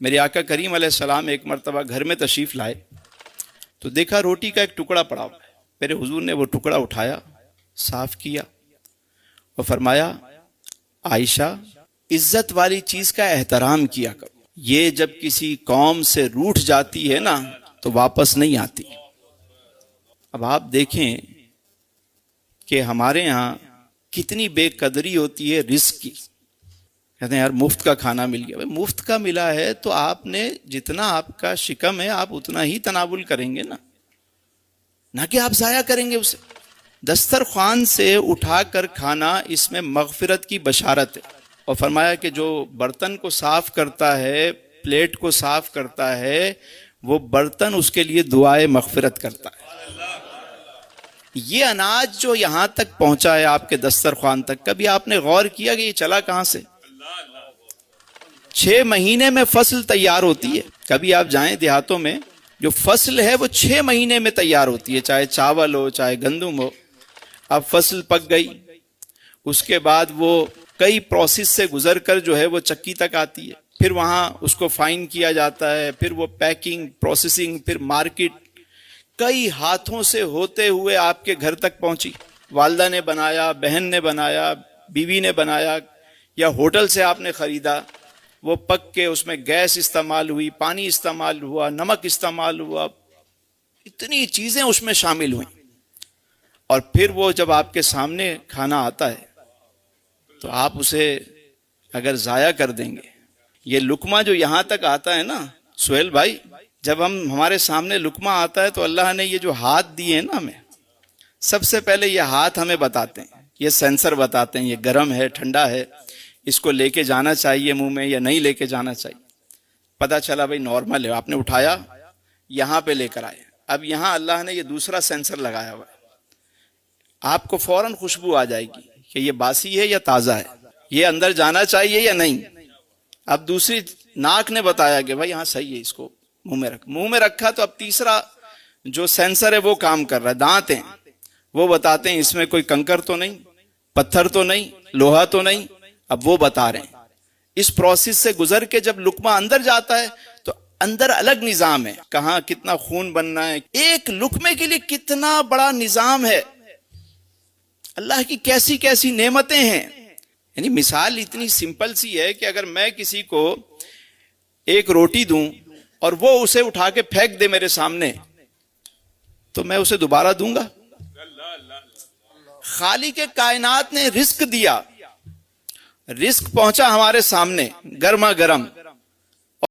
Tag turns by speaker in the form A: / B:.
A: میرے آقا کریم علیہ السلام ایک مرتبہ گھر میں تشریف لائے تو دیکھا روٹی کا ایک ٹکڑا پڑا ہوا ہے. میرے حضور نے وہ ٹکڑا اٹھایا, صاف کیا اور فرمایا عائشہ عزت والی چیز کا احترام کیا کرو, یہ جب کسی قوم سے روٹھ جاتی ہے نا تو واپس نہیں آتی. اب آپ دیکھیں کہ ہمارے ہاں کتنی بے قدری ہوتی ہے رزق کی. کہتے ہیں یار مفت کا کھانا مل گیا. مفت کا ملا ہے تو آپ نے جتنا آپ کا شکم ہے آپ اتنا ہی تناول کریں گے نا, نہ کہ آپ ضائع کریں گے اسے. دسترخوان سے اٹھا کر کھانا اس میں مغفرت کی بشارت ہے. اور فرمایا کہ جو برتن کو صاف کرتا ہے, پلیٹ کو صاف کرتا ہے, وہ برتن اس کے لیے دعائے مغفرت کرتا ہے. یہ اناج جو یہاں تک پہنچا ہے آپ کے دسترخوان تک, کبھی آپ نے غور کیا کہ یہ چلا کہاں سے؟ 6 مہینے میں فصل تیار ہوتی ہے. کبھی آپ جائیں دیہاتوں میں, جو فصل ہے وہ 6 مہینے میں تیار ہوتی ہے, چاہے چاول ہو چاہے گندم ہو. اب فصل پک گئی, اس کے بعد وہ کئی پروسیس سے گزر کر جو ہے وہ چکی تک آتی ہے, پھر وہاں اس کو فائن کیا جاتا ہے, پھر وہ پیکنگ, پروسیسنگ, پھر مارکیٹ, کئی ہاتھوں سے ہوتے ہوئے آپ کے گھر تک پہنچی. والدہ نے بنایا, بہن نے بنایا, بیوی نے بنایا, یا ہوٹل سے آپ نے خریدا, وہ پک کے اس میں گیس استعمال ہوئی, پانی استعمال ہوا, نمک استعمال ہوا, اتنی چیزیں اس میں شامل ہوئیں. اور پھر وہ جب آپ کے سامنے کھانا آتا ہے تو آپ اسے اگر ضائع کر دیں گے, یہ لقمہ جو یہاں تک آتا ہے نا سہیل بھائی, جب ہمارے سامنے لقمہ آتا ہے تو اللہ نے یہ جو ہاتھ دیے ہیں نا ہمیں, سب سے پہلے یہ ہاتھ ہمیں بتاتے ہیں, یہ سینسر بتاتے ہیں یہ گرم ہے ٹھنڈا ہے, اس کو لے کے جانا چاہیے منہ میں یا نہیں لے کے جانا چاہیے. پتہ چلا بھائی نارمل ہے, آپ نے اٹھایا یہاں پہ لے کر آئے. اب یہاں اللہ نے یہ دوسرا سینسر لگایا ہوا ہے, آپ کو فوراً خوشبو آ جائے گی کہ یہ باسی ہے یا تازہ ہے, یہ اندر جانا چاہیے یا نہیں. اب دوسری ناک نے بتایا کہ بھائی ہاں صحیح ہے, اس کو منہ میں رکھا. تو اب تیسرا جو سینسر ہے وہ کام کر رہا ہے, دانت ہیں, وہ بتاتے ہیں اس میں کوئی کنکر تو نہیں, پتھر تو نہیں, لوہا تو نہیں. اب وہ بتا رہے ہیں. اس پروسیس سے گزر کے جب لقمہ اندر جاتا ہے تو اندر الگ نظام ہے, کہاں کتنا خون بننا ہے, ایک لقمے کے لیے کتنا بڑا نظام ہے. اللہ کی کیسی کیسی نعمتیں ہیں. یعنی مثال اتنی سمپل سی ہے کہ اگر میں کسی کو ایک روٹی دوں اور وہ اسے اٹھا کے پھینک دے میرے سامنے, تو میں اسے دوبارہ دوں گا؟ خالق کائنات نے رزق دیا, رزق پہنچا ہمارے سامنے گرما گرم,